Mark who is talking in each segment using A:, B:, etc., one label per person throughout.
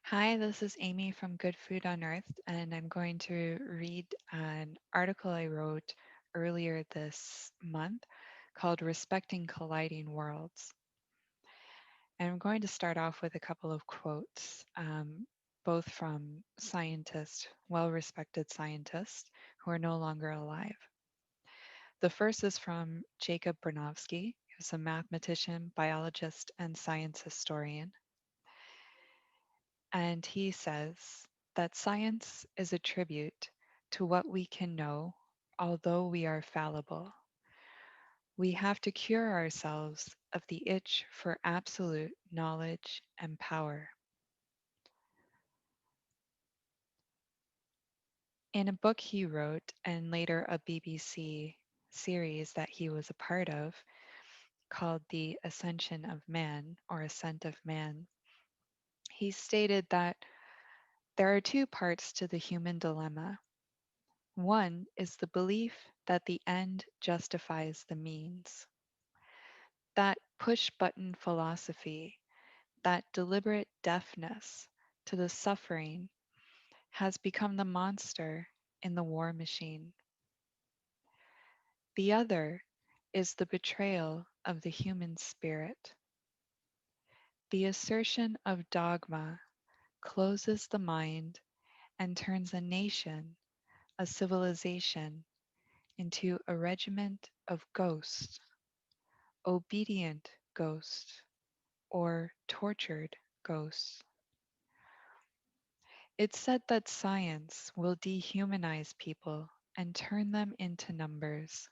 A: Hi, this is Amy from Good Food Unearthed, and I'm going to read an article I wrote earlier this month called Respecting Colliding Worlds. And I'm going to start off with a couple of quotes, both from scientists, well respected scientists who are no longer alive. The first is from Jacob Bronowski, who's a mathematician, biologist, and science historian. And he says that science is a tribute to what we can know, although we are fallible. We have to cure ourselves of the itch for absolute knowledge and power. In a book he wrote, and later a BBC series that he was a part of, called The Ascension of Man or Ascent of Man, he stated that there are two parts to the human dilemma. One is the belief that the end justifies the means. That push button philosophy, that deliberate deafness to the suffering, has become the monster in the war machine. The other is the betrayal of the human spirit. The assertion of dogma closes the mind and turns a nation, a civilization, into a regiment of ghosts, obedient ghosts, or tortured ghosts. It's said that science will dehumanize people and turn them into numbers.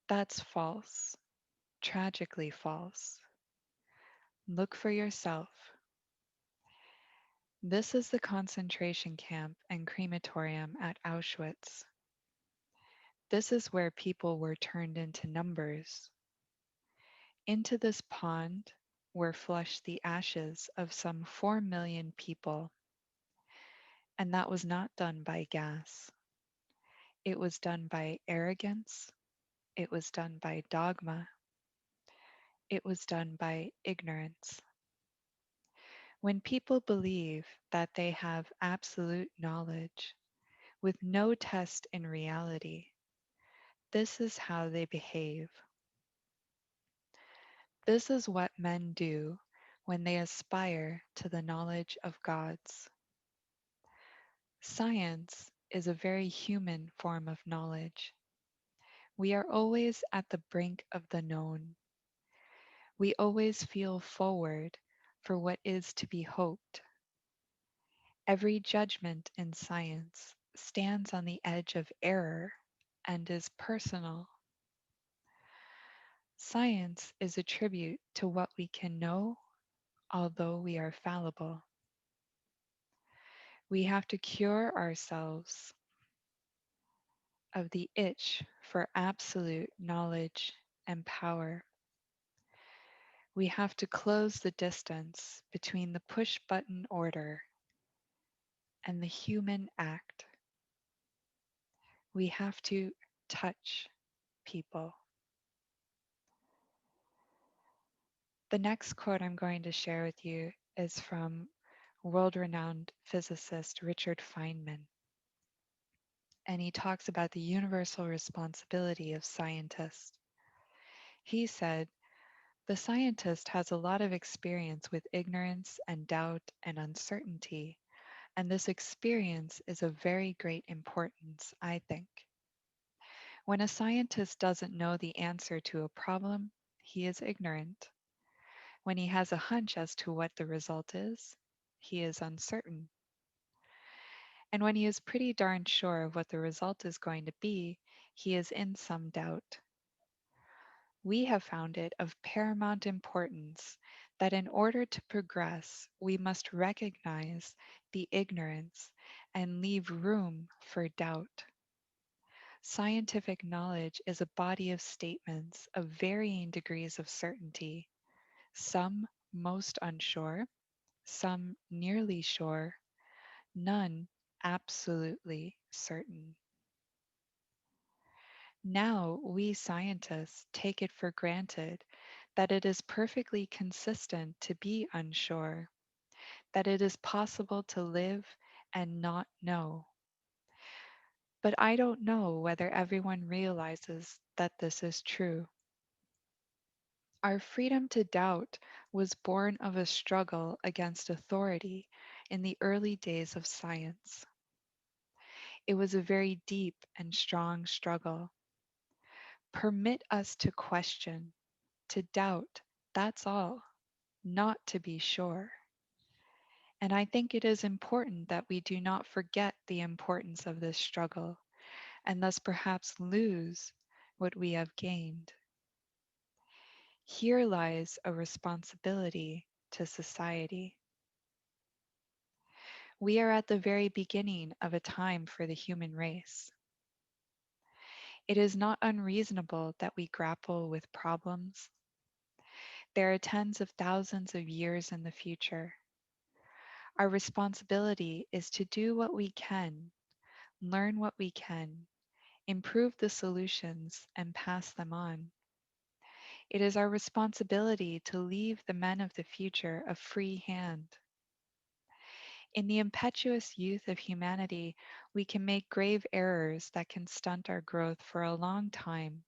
A: That's false, tragically false. Look for yourself. This is the concentration camp and crematorium at Auschwitz. This is where people were turned into numbers. Into this pond were flushed the ashes of some 4 million people, and that was not done by gas. It was done by arrogance. It was done by dogma. It was done by ignorance. When people believe that they have absolute knowledge with no test in reality, this is how they behave. This is what men do when they aspire to the knowledge of gods. Science is a very human form of knowledge. We are always at the brink of the known. We always feel forward for what is to be hoped. Every judgment in science stands on the edge of error and is personal. Science is a tribute to what we can know, although we are fallible. We have to cure ourselves of the itch for absolute knowledge and power. We have to close the distance between the push button order and the human act. We have to touch people. The next quote I'm going to share with you is from world renowned physicist Richard Feynman. And he talks about the universal responsibility of scientists. He said, the scientist has a lot of experience with ignorance and doubt and uncertainty, and this experience is of very great importance, I think. When a scientist doesn't know the answer to a problem, he is ignorant. When he has a hunch as to what the result is, he is uncertain. And when he is pretty darn sure of what the result is going to be, he is in some doubt. We have found it of paramount importance that in order to progress, we must recognize the ignorance and leave room for doubt. Scientific knowledge is a body of statements of varying degrees of certainty, some most unsure, some nearly sure, none absolutely certain. Now we scientists take it for granted that it is perfectly consistent to be unsure, that it is possible to live and not know. But I don't know whether everyone realizes that this is true. Our freedom to doubt was born of a struggle against authority in the early days of science. It was a very deep and strong struggle. Permit us to question, to doubt, that's all, not to be sure. And I think it is important that we do not forget the importance of this struggle and thus perhaps lose what we have gained. Here lies a responsibility to society. We are at the very beginning of a time for the human race. It is not unreasonable that we grapple with problems. There are tens of thousands of years in the future. Our responsibility is to do what we can, learn what we can, improve the solutions, and pass them on. It is our responsibility to leave the men of the future a free hand. In the impetuous youth of humanity, we can make grave errors that can stunt our growth for a long time.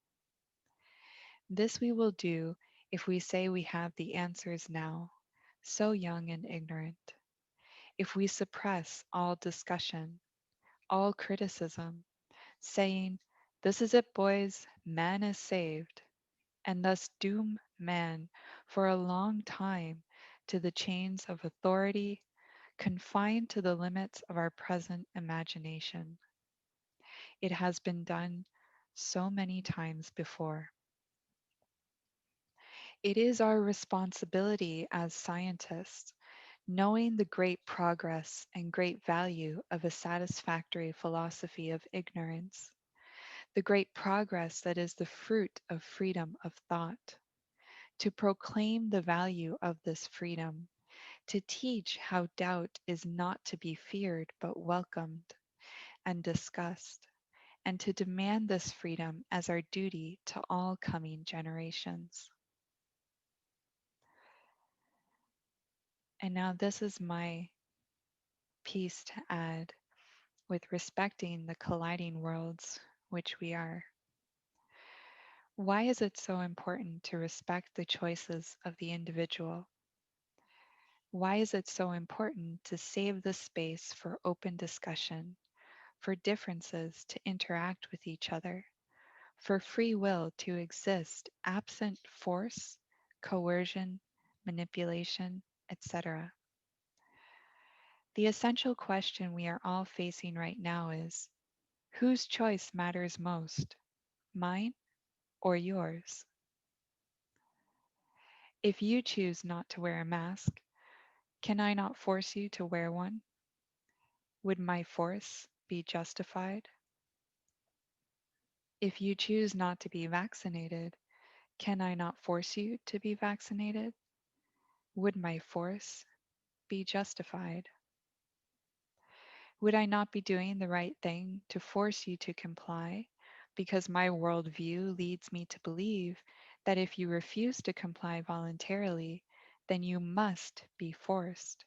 A: This we will do if we say we have the answers now, so young and ignorant. If we suppress all discussion, all criticism, saying, "This is it, boys, man is saved," and thus doom man for a long time to the chains of authority, confined to the limits of our present imagination. It has been done so many times before. It is our responsibility as scientists, knowing the great progress and great value of a satisfactory philosophy of ignorance, the great progress that is the fruit of freedom of thought, to proclaim the value of this freedom, to teach how doubt is not to be feared but welcomed and discussed, and to demand this freedom as our duty to all coming generations. And now, this is my piece to add with respecting the colliding worlds which we are. Why is it so important to respect the choices of the individual? Why is it so important to save the space for open discussion, for differences to interact with each other, for free will to exist absent force, coercion, manipulation, etc.? The essential question we are all facing right now is, whose choice matters most, mine or yours? If you choose not to wear a mask, can I not force you to wear one? Would my force be justified? If you choose not to be vaccinated, can I not force you to be vaccinated? Would my force be justified? Would I not be doing the right thing to force you to comply because my worldview leads me to believe that if you refuse to comply voluntarily, then you must be forced?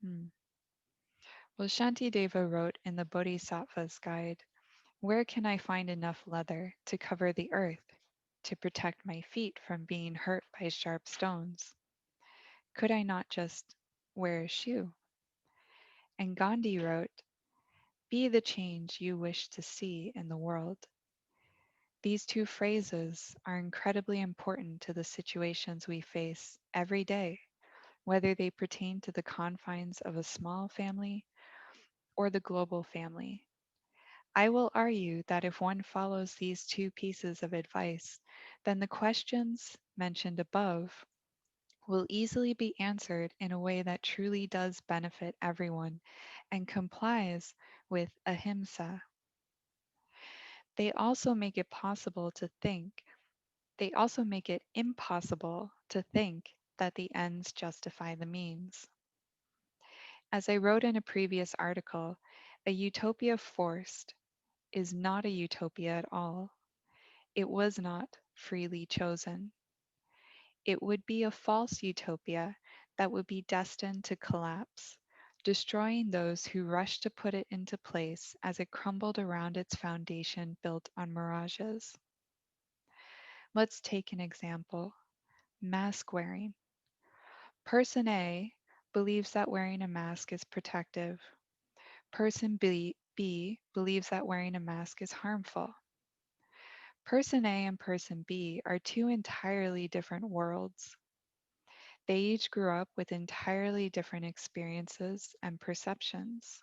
A: Hmm. Well, Shantideva wrote in the Bodhisattva's Guide, "Where can I find enough leather to cover the earth, to protect my feet from being hurt by sharp stones? Could I not just wear a shoe?" And Gandhi wrote, "Be the change you wish to see in the world." These two phrases are incredibly important to the situations we face every day, whether they pertain to the confines of a small family or the global family. I will argue that if one follows these two pieces of advice, then the questions mentioned above will easily be answered in a way that truly does benefit everyone and complies with ahimsa. They also make it possible to think, they also make it impossible to think that the ends justify the means. As I wrote in a previous article, a utopia forced is not a utopia at all. It was not freely chosen. It would be a false utopia that would be destined to collapse, destroying those who rushed to put it into place as it crumbled around its foundation built on mirages. Let's take an example: mask wearing. Person A believes that wearing a mask is protective. Person B believes that wearing a mask is harmful. Person A and Person B are two entirely different worlds. They each grew up with entirely different experiences and perceptions.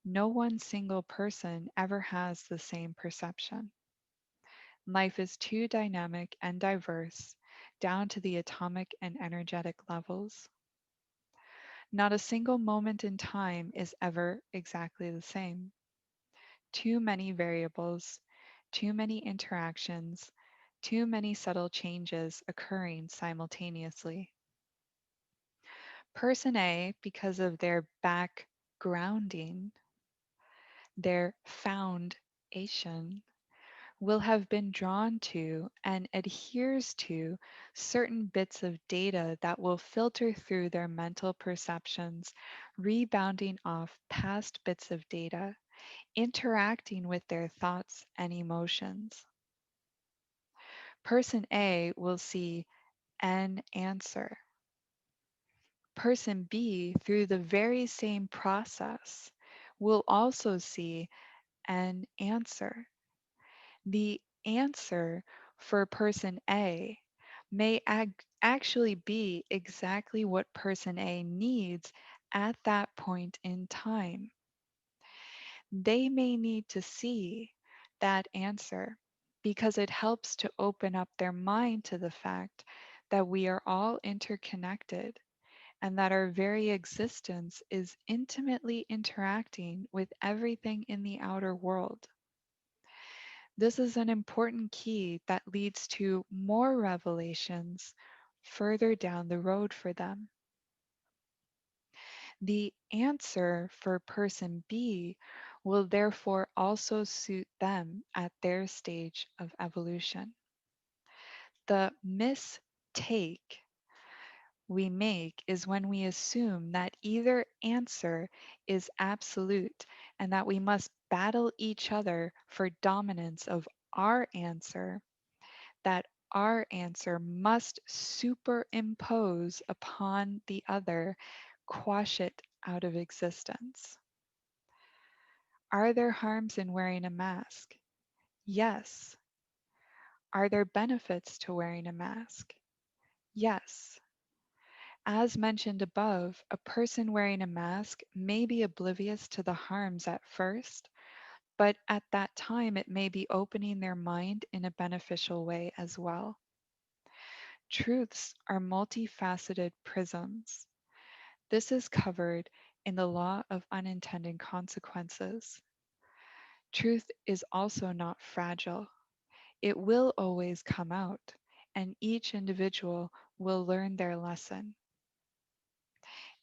A: No one single person ever has the same perception. Life is too dynamic and diverse, down to the atomic and energetic levels. Not a single moment in time is ever exactly the same. Too many variables, too many interactions, too many subtle changes occurring simultaneously. Person A, because of their backgrounding, their foundation, will have been drawn to and adheres to certain bits of data that will filter through their mental perceptions, rebounding off past bits of data, interacting with their thoughts and emotions. Person A will see an answer. Person B, through the very same process, will also see an answer. The answer for person A may actually be exactly what person A needs at that point in time. They may need to see that answer because it helps to open up their mind to the fact that we are all interconnected and that our very existence is intimately interacting with everything in the outer world. This is an important key that leads to more revelations further down the road for them. The answer for person B will therefore also suit them at their stage of evolution. The mistake we make is when we assume that either answer is absolute and that we must battle each other for dominance of our answer, that our answer must superimpose upon the other, quash it out of existence. Are there harms in wearing a mask? Yes. Are there benefits to wearing a mask? Yes. As mentioned above, a person wearing a mask may be oblivious to the harms at first, but at that time it may be opening their mind in a beneficial way as well. Truths are multifaceted prisms. This is covered in the law of unintended consequences. Truth is also not fragile. It will always come out, and each individual will learn their lesson.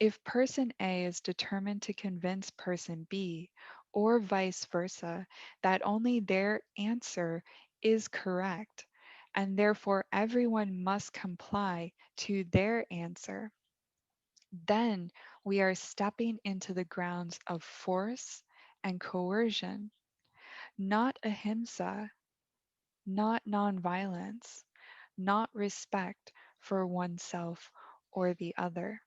A: If person A is determined to convince person B, or vice versa, that only their answer is correct, and therefore everyone must comply to their answer, then we are stepping into the grounds of force and coercion, not ahimsa, not nonviolence, not respect for oneself or the other.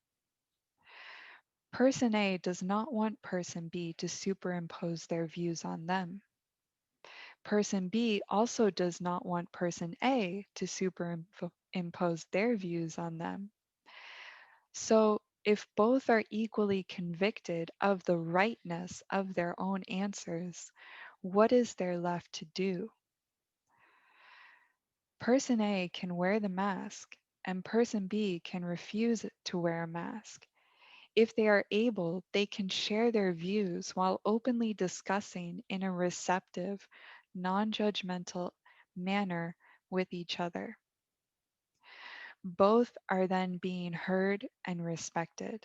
A: Person A does not want person B to superimpose their views on them. Person B also does not want person A to superimpose their views on them. So, if both are equally convicted of the rightness of their own answers, what is there left to do? Person A can wear the mask, and person B can refuse to wear a mask. If they are able, they can share their views while openly discussing in a receptive, non judgmental manner with each other. Both are then being heard and respected.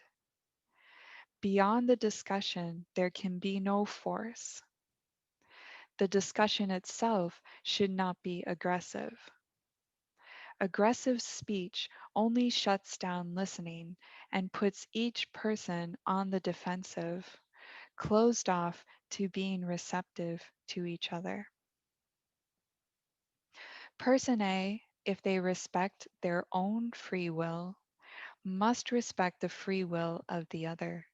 A: Beyond the discussion, there can be no force. The discussion itself should not be aggressive. Aggressive speech only shuts down listening and puts each person on the defensive, closed off to being receptive to each other. Person A, if they respect their own free will, must respect the free will of the other.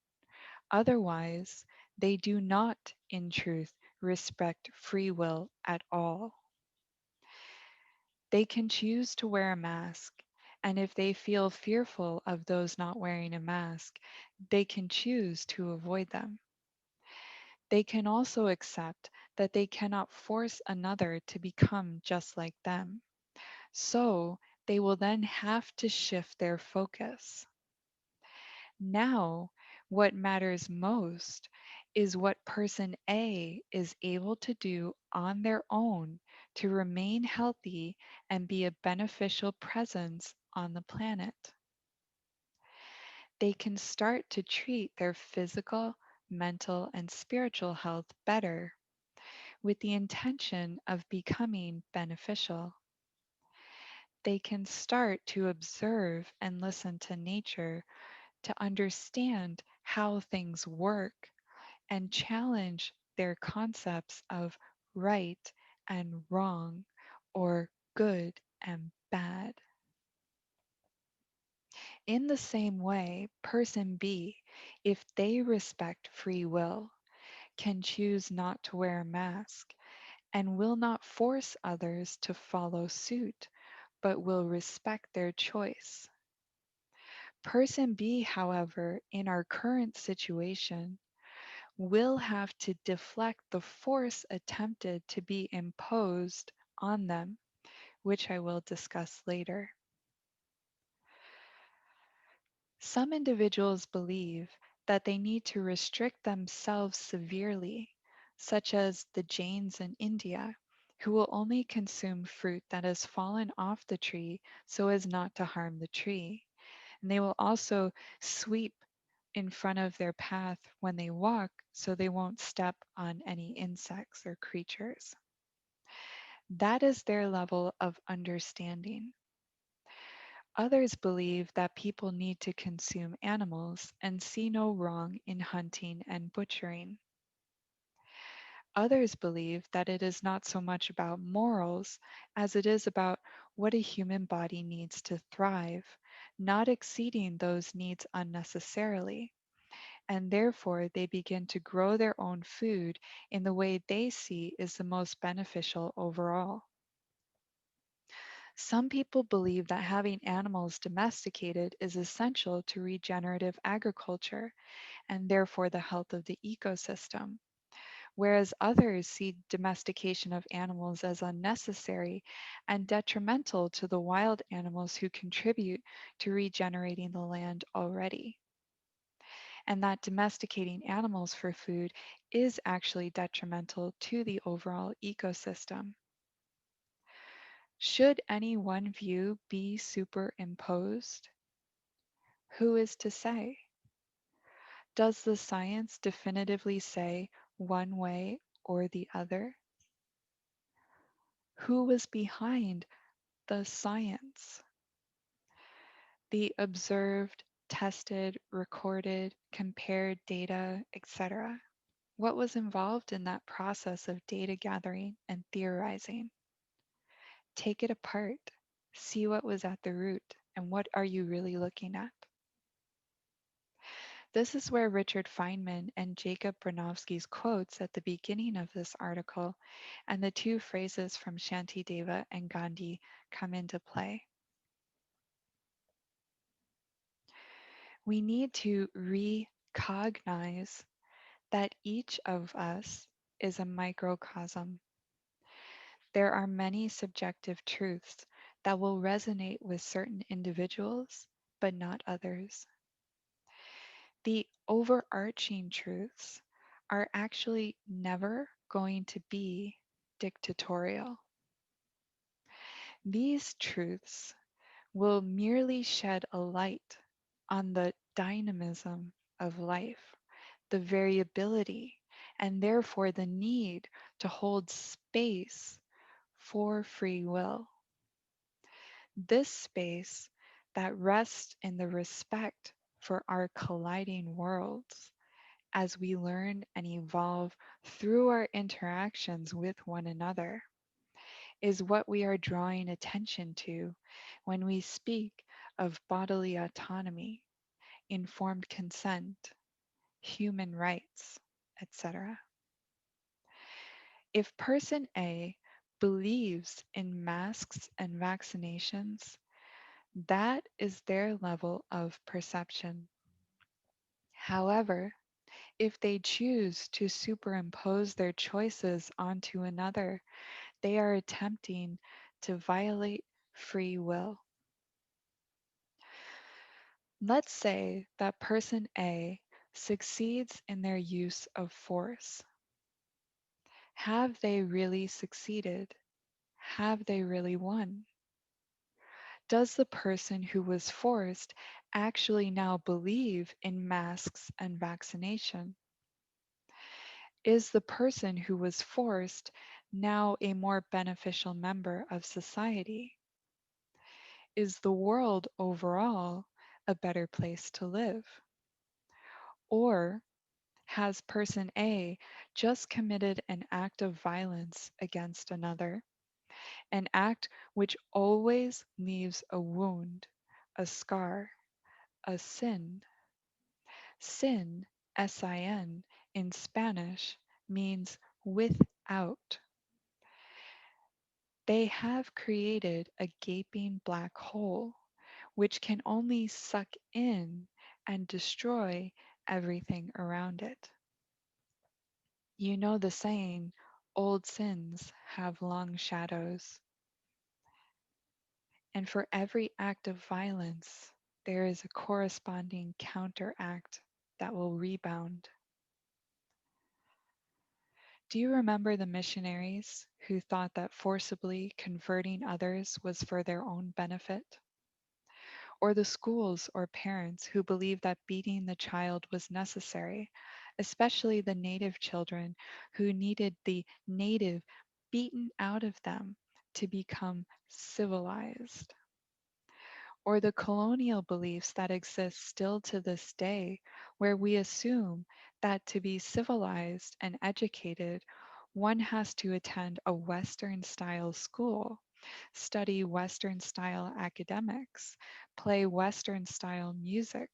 A: Otherwise, they do not, in truth, respect free will at all. They can choose to wear a mask, and if they feel fearful of those not wearing a mask, they can choose to avoid them. They can also accept that they cannot force another to become just like them. So they will then have to shift their focus. Now, what matters most is what person A is able to do on their own to remain healthy and be a beneficial presence on the planet. They can start to treat their physical, mental, and spiritual health better with the intention of becoming beneficial. They can start to observe and listen to nature to understand how things work and challenge their concepts of right and wrong or good and bad. In the same way, person B, if they respect free will, can choose not to wear a mask and will not force others to follow suit, but will respect their choice. Person B, however, in our current situation, will have to deflect the force attempted to be imposed on them, which I will discuss later. Some individuals believe that they need to restrict themselves severely, such as the Jains in India, who will only consume fruit that has fallen off the tree so as not to harm the tree. And they will also sweep in front of their path when they walk so they won't step on any insects or creatures. That is their level of understanding. Others believe that people need to consume animals and see no wrong in hunting and butchering. Others believe that it is not so much about morals as it is about what a human body needs to thrive, not exceeding those needs unnecessarily, and therefore they begin to grow their own food in the way they see is the most beneficial overall. Some people believe that having animals domesticated is essential to regenerative agriculture and therefore the health of the ecosystem, whereas others see domestication of animals as unnecessary and detrimental to the wild animals who contribute to regenerating the land already, and that domesticating animals for food is actually detrimental to the overall ecosystem. Should any one view be superimposed? Who is to say? Does the science definitively say one way or the other? Who was behind the science? The observed, tested, recorded, compared data, etc. What was involved in that process of data gathering and theorizing? Take it apart. See what was at the root and what are you really looking at? This is where Richard Feynman and Jacob Bronowski's quotes at the beginning of this article and the two phrases from Shantideva and Gandhi come into play. We need to recognize that each of us is a microcosm. There are many subjective truths that will resonate with certain individuals, but not others. The overarching truths are actually never going to be dictatorial. These truths will merely shed a light on the dynamism of life, the variability, and therefore the need to hold space for free will. This space that rests in the respect for our colliding worlds as we learn and evolve through our interactions with one another is what we are drawing attention to when we speak of bodily autonomy, informed consent, human rights, etc. If person A believes in masks and vaccinations, that is their level of perception. However, if they choose to superimpose their choices onto another, they are attempting to violate free will. Let's say that person A succeeds in their use of force. Have they really succeeded? Have they really won? Does the person who was forced actually now believe in masks and vaccination? Is the person who was forced now a more beneficial member of society? Is the world overall a better place to live? Or has person A just committed an act of violence against another, an act which always leaves a wound, a scar, a sin? Sin, sin, in Spanish means without. They have created a gaping black hole which can only suck in and destroy everything around it. You know the saying, old sins have long shadows. And for every act of violence, there is a corresponding counteract that will rebound. Do you remember the missionaries who thought that forcibly converting others was for their own benefit? Or the schools or parents who believed that beating the child was necessary, especially the native children who needed the native beaten out of them to become civilized? Or the colonial beliefs that exist still to this day, where we assume that to be civilized and educated, one has to attend a Western style school, study Western style academics, play Western style music,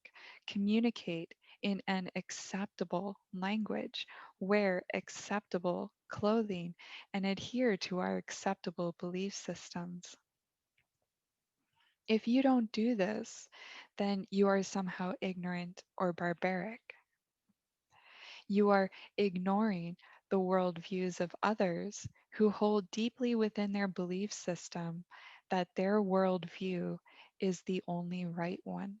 A: communicate in an acceptable language, wear acceptable clothing, and adhere to our acceptable belief systems. If you don't do this, then you are somehow ignorant or barbaric. You are ignoring the worldviews of others who hold deeply within their belief system that their worldview is the only right one.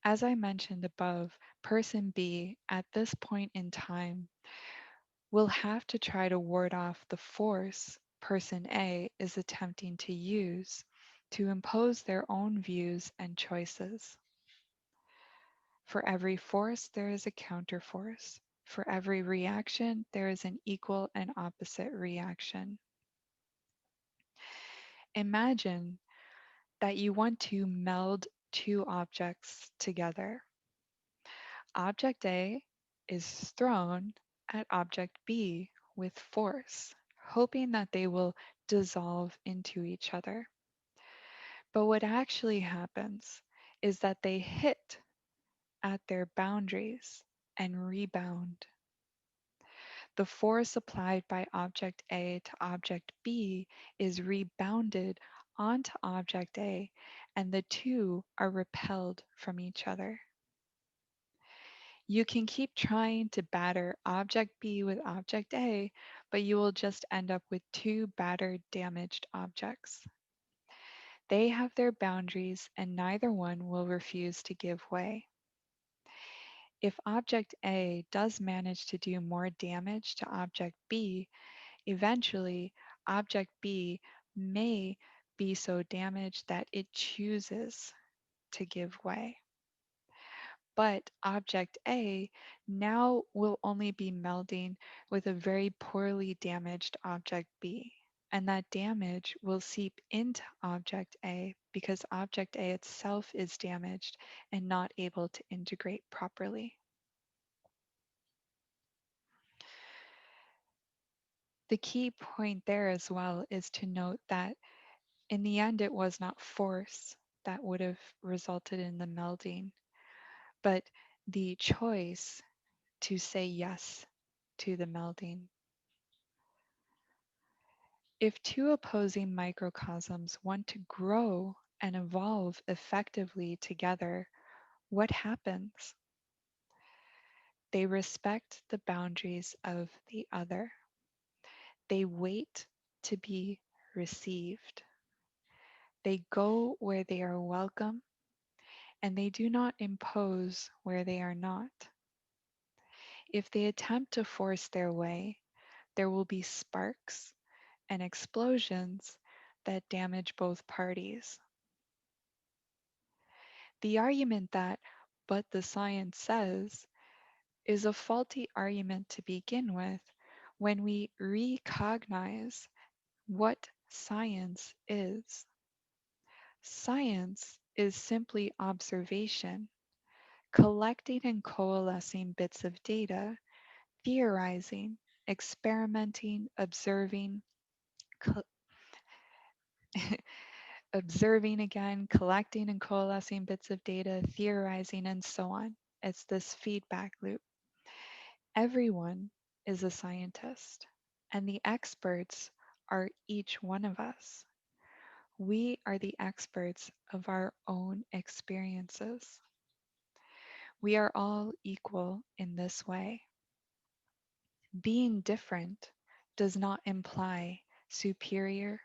A: As I mentioned above, person B at this point in time will have to try to ward off the force person A is attempting to use to impose their own views and choices. For every force, there is a counterforce. For every reaction, there is an equal and opposite reaction. Imagine that you want to meld two objects together. Object A is thrown at object B with force, hoping that they will dissolve into each other. But what actually happens is that they hit at their boundaries and rebound. The force applied by object A to object B is rebounded onto object A, and the two are repelled from each other. You can keep trying to batter object B with object A, but you will just end up with two battered, damaged objects. They have their boundaries, and neither one will refuse to give way. If object A does manage to do more damage to object B, eventually object B may be so damaged that it chooses to give way. But object A now will only be melding with a very poorly damaged object B. and that damage will seep into object A because object A itself is damaged and not able to integrate properly. The key point there as well is to note that in the end, it was not force that would have resulted in the melding, but the choice to say yes to the melding. If two opposing microcosms want to grow and evolve effectively together, what happens? They respect the boundaries of the other. They wait to be received. They go where they are welcome, and they do not impose where they are not. If they attempt to force their way, there will be sparks and explosions that damage both parties. The argument that, but the science says, is a faulty argument to begin with when we recognize what science is. Science is simply observation, collecting and coalescing bits of data, theorizing, experimenting, observing, co- observing again, collecting and coalescing bits of data, theorizing, and so on. It's this feedback loop. Everyone is a scientist, and the experts are each one of us. We are the experts of our own experiences. We are all equal in this way. Being different does not imply superior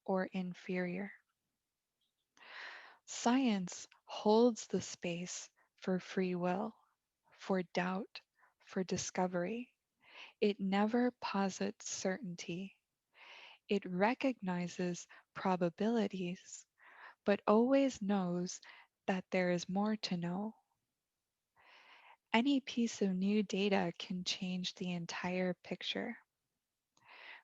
A: or inferior. Science holds the space for free will, for doubt, for discovery. It never posits certainty. It recognizes probabilities, but always knows that there is more to know. Any piece of new data can change the entire picture.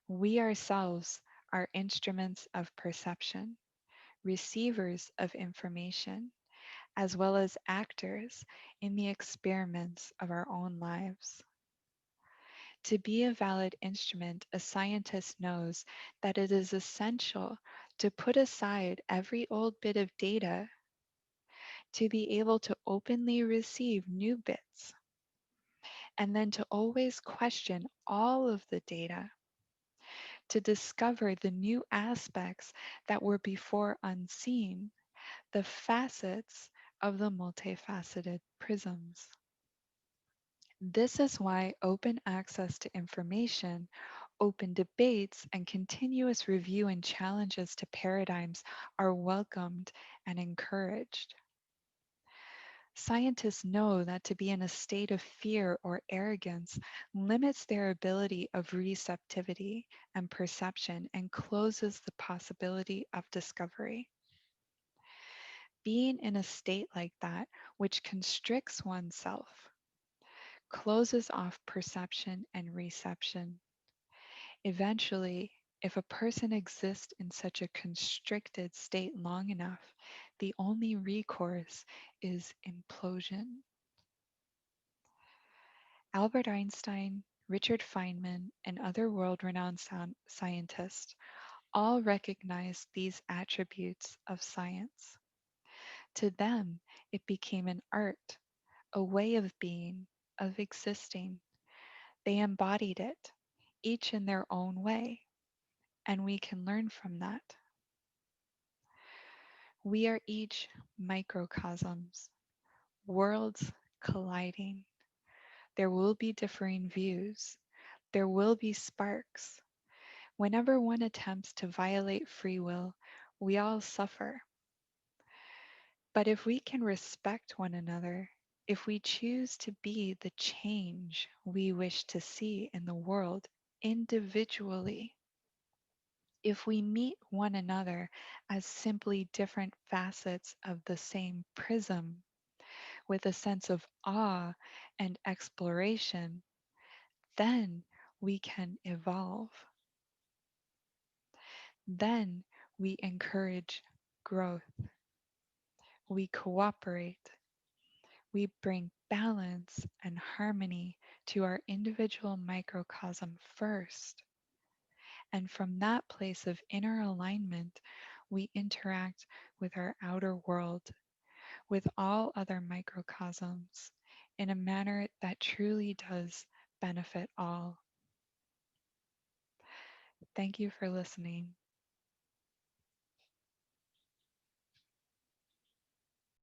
A: We ourselves are instruments of perception, receivers of information, as well as actors in the experiments of our own lives. To be a valid instrument, a scientist knows that it is essential to put aside every old bit of data to be able to openly receive new bits, and then to always question all of the data to discover the new aspects that were before unseen, the facets of the multifaceted prisms. This is why open access to information, open debates, and continuous review and challenges to paradigms are welcomed and encouraged. Scientists know that to be in a state of fear or arrogance limits their ability of receptivity and perception and closes the possibility of discovery. Being in a state like that, which constricts oneself, closes off perception and reception. Eventually, if a person exists in such a constricted state long enough, the only recourse is implosion. Albert Einstein, Richard Feynman, and other world renowned scientists all recognized these attributes of science. To them, it became an art, a way of being, of existing. They embodied it, each in their own way, and we can learn from that. We are each microcosms, worlds colliding. There will be differing views. There will be sparks. Whenever one attempts to violate free will, we all suffer. But if we can respect one another, if we choose to be the change we wish to see in the world individually, if we meet one another as simply different facets of the same prism with a sense of awe and exploration, then we can evolve. Then we encourage growth, we cooperate, we bring balance and harmony to our individual microcosm first. And from that place of inner alignment, we interact with our outer world, with all other microcosms, in a manner that truly does benefit all. Thank you for listening.